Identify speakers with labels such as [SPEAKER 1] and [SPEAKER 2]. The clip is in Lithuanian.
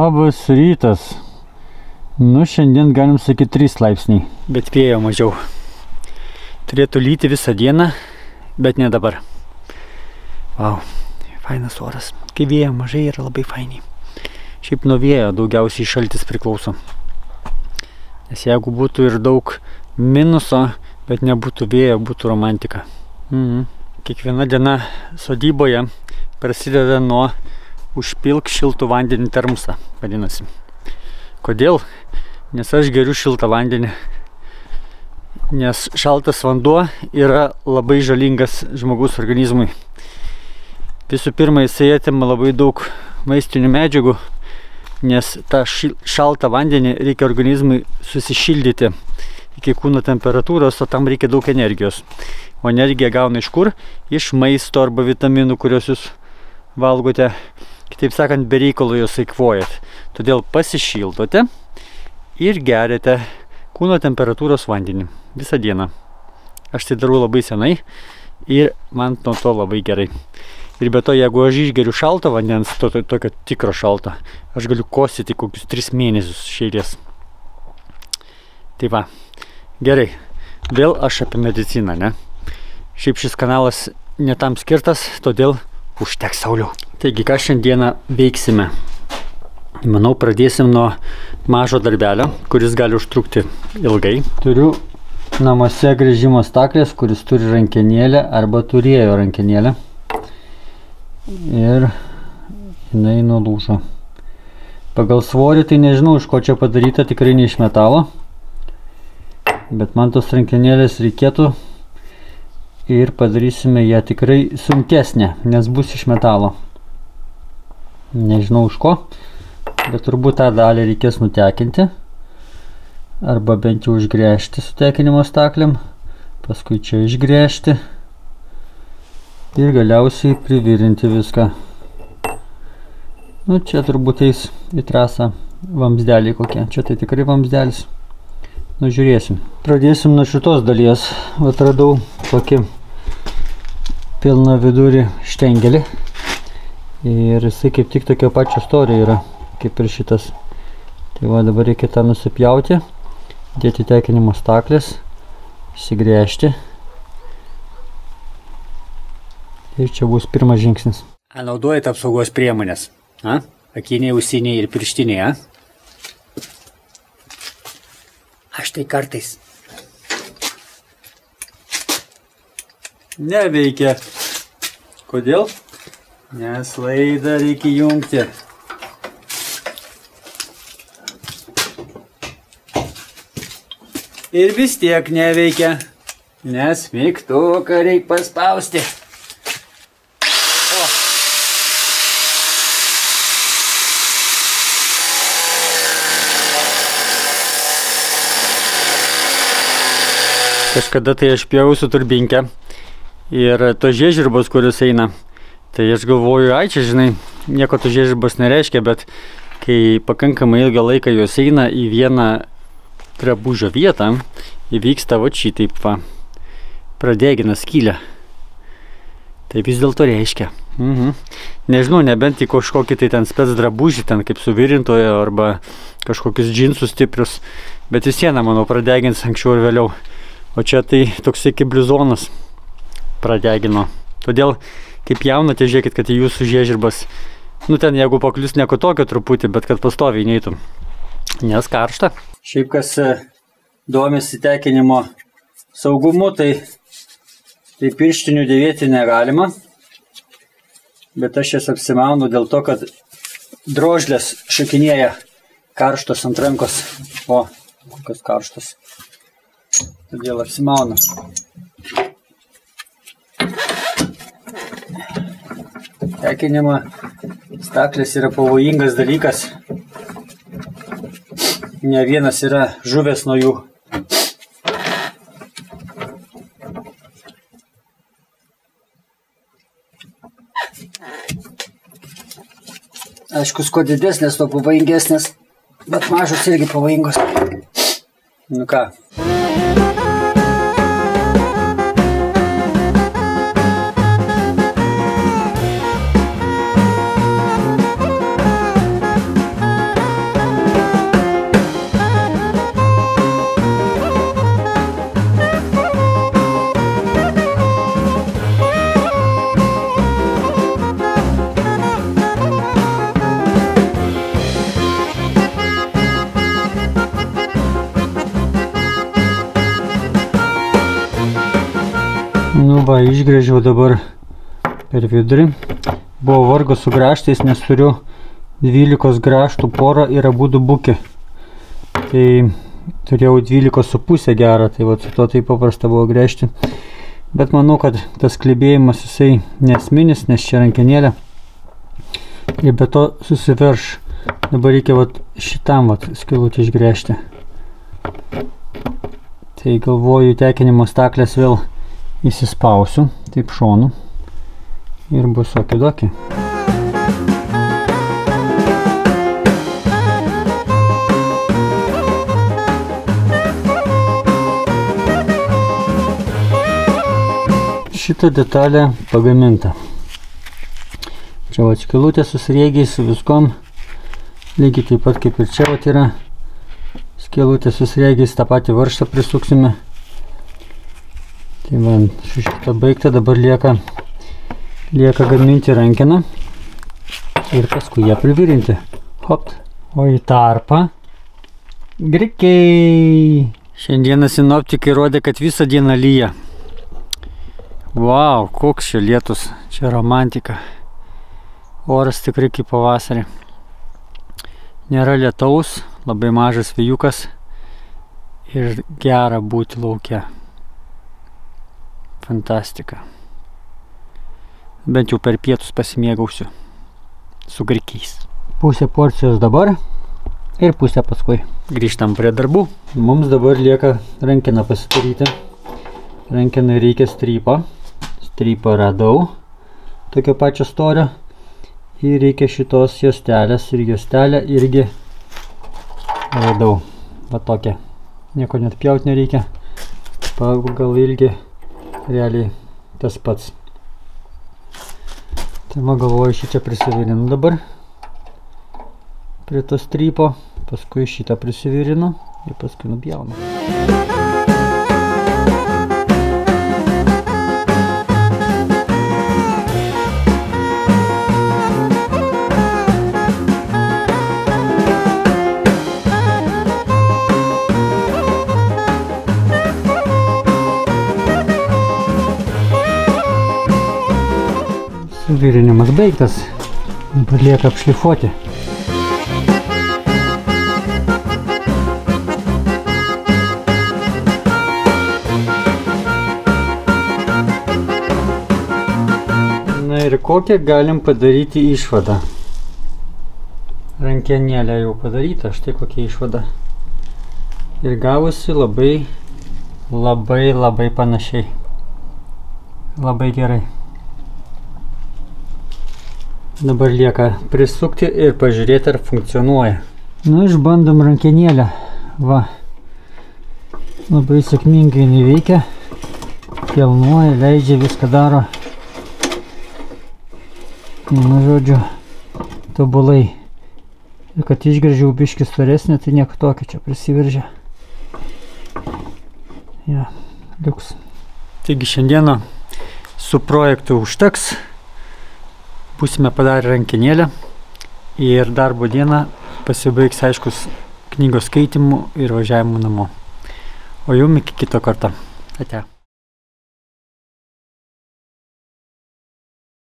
[SPEAKER 1] Labas rytas. Nu, šiandien galim sakyti 3 laipsniai. Bet vėjo mažiau. Turėtų lyti visą dieną, bet ne dabar. Vau, fainas oras. Kai vėjo mažai yra labai fainiai. Šiaip nuo vėjo daugiausiai šaltis priklauso. Nes jeigu būtų ir daug minuso, bet nebūtų vėjo, būtų romantika. Kiekviena diena sodyboje prasideda nuo užpilk šiltų vandenį termosą, vadinasi. Kodėl? Nes aš geriu šiltą vandenį. Nes šaltas vanduo yra labai žalingas žmogaus organizmui. Visų pirma, jisai atima labai daug maistinių medžiagų, nes tą šaltą vandenį reikia organizmui susišildyti iki kūno temperatūros, o tam reikia daug energijos. O energiją gauna iš kur? Iš maisto arba vitaminų, kuriuos jūs valgote. Kitaip sakant, be reikalo jūs eikvojat. Todėl pasišildote ir geriate kūno temperatūros vandenį visą dieną. Aš tai darau labai senai ir man nuo to labai gerai. Ir be to, jeigu aš išgeriu šalto vandens, tokio tikro šalto, aš galiu kosėti kokius 3 mėnesius iš eilės. Tai va, gerai. Vėl aš apie mediciną, ne? Šiaip šis kanalas netam skirtas, todėl užteks Sauliau. Taigi, ką šiandieną veiksime? Manau, pradėsim nuo mažo darbelio, kuris gali užtrukti ilgai. Turiu namuose gręžimo staklės, kuris turi rankenėlę arba turėjo rankenėlę. Ir jinai nulūžo. Pagal svorį tai nežinau, iš ko čia padaryta, tikrai ne iš metalo. Bet man tos rankenėlės reikėtų ir padarysime ją tikrai sunkesnę, nes bus iš metalo. Nežinau iš ko, bet turbūt tą dalį reikės nutekinti arba bent jau išgręžti su tekinimo staklėm, paskui čia išgręžti ir galiausiai privirinti viską. Nu, čia turbūt eis į trasą vamzdeliai kokie. Čia tai tikrai vamzdelis. Nu, žiūrėsim. Pradėsim nuo šitos dalies. Atradau tokį pilną vidurį štengelį. Ir jisai kaip tik tokio pačio storio yra, kaip ir šitas. Tai va, dabar reikia tą nusipjauti, dėti tekinimo staklės, įsigręžti. Ir čia bus pirmas žingsnis. Naudojate apsaugos priemonės? Akiniai, ausiniai ir pirštiniai, Aš tai kartais. Neveikia. Kodėl? Nes laidą reikia jungti. Ir vis tiek neveikia, nes mygtuką reikia paspausti. Kažkada tai aš pjausiu su turbinke ir tos žiežirbos, kurios eina, tai aš galvoju, ai čia žinai, nieko tos žiežirbos nereiškia, bet kai pakankamai ilgą laiką jos eina į vieną drabužio vietą, įvyksta va šitaip va, pradegina skylę. Tai vis dėlto reiškia. Nežinau, nebent į kažkokį tai ten spec drabužį, ten kaip suvirintojo arba kažkokius džinsus stiprius, bet vis viena, manau, pradegins anksčiau ir vėliau. O čia tai toksai kaip bliuzonas pradegino. Todėl, kaip jaunate, žiūrėkit, kad į jūsų žiežirbas, nu ten jeigu paklius nieko tokio truputį, bet kad pastoviai neitų. Nes karšta. Šiaip kas domisi tekinimo saugumu, tai pirštinių dėvėti negalima. Bet aš jas apsimaunu dėl to, kad drožlės šakinėja karštos ant rankos. O, kokios karštos. Todėl apsimaunu. Tekinimo staklės yra pavojingas dalykas. Ne vienas yra žuvęs nuo jų. Aišku, kuo didesnės, tuo pavojingesnės, bet mažos irgi pavojingos. Nu ką. Nu va, išgręžiau dabar per vidurį. Buvo vargo su grąžtais, nes turiu 12 grąžtų porą ir abudu buki. Tai turėjau 12,5 gerą, tai va su to taip paprasta buvo gręžti. Bet manau, kad tas klibėjimas jisai nesminis, nes čia rankenėlė. Ir be to susiverš. Dabar reikia vat šitam vat skylutį išgręžti. Tai galvoju, tekinimo staklės vėl įsispausiu, taip šonu. Ir bus okidoki. Šitą detalę pagaminta. Čia va skylutė su sriegiais, su viskom. Lygiai taip pat kaip ir čia vat yra skylutė su sriegiais, tą patį varžtą prisuksime. Tai man šitą baigta, dabar lieka gaminti rankeną ir paskui ją privirinti. Hop. O į tarpą grikiai. Šiandieną sinoptikai rodė, kad visą dieną lyja. Vau, koks čia lietus, čia romantika. Oras tikrai kaip pavasarį. Nėra lietaus, labai mažas vėjukas ir gera būti lauke. Fantastika. Bent jau per pietus pasimėgausiu su grikiais. Pusė porcijos dabar ir pusė paskui. Grįžtam prie darbų. Mums dabar lieka rankeną pasidaryti. Rankenai reikia strypą. Strypą radau. Tokio pačio storio. Ir reikia šitos juostelės ir juostelę irgi radau. Va tokia. Nieko net pjaut nereikia. Pagal ilgį realiai tas pats. Tai man galvoju, šičia prisivirinu dabar prie to strypo, paskui šitą prisivirinu ir paskui nupjaunu. Virinimas baigtas, dabar lieka apšlifuoti. Na ir kokią galim padaryti išvadą. Rankenėlė jau padaryta, štai kokia išvada. Ir gavosi labai panašiai. Labai gerai. Dabar lieka prisukti ir pažiūrėti, ar funkcionuoja. Nu, išbandom rankenėlę. Va. Labai sėkmingai neveikia. Kelnuoja, leidžia, viską daro. Nu, žodžiu, tobulai. Ir kad išgręžiau biškį storesnį, tai nieko tokio čia prisiveržia. Ja, liuks. Taigi šiandieną su projektu užteks. Būsime padarę rankenėlę ir darbo dieną pasibaigs aiškus knygos skaitimu ir važiavimu namo. O jum iki kito karto. Ate.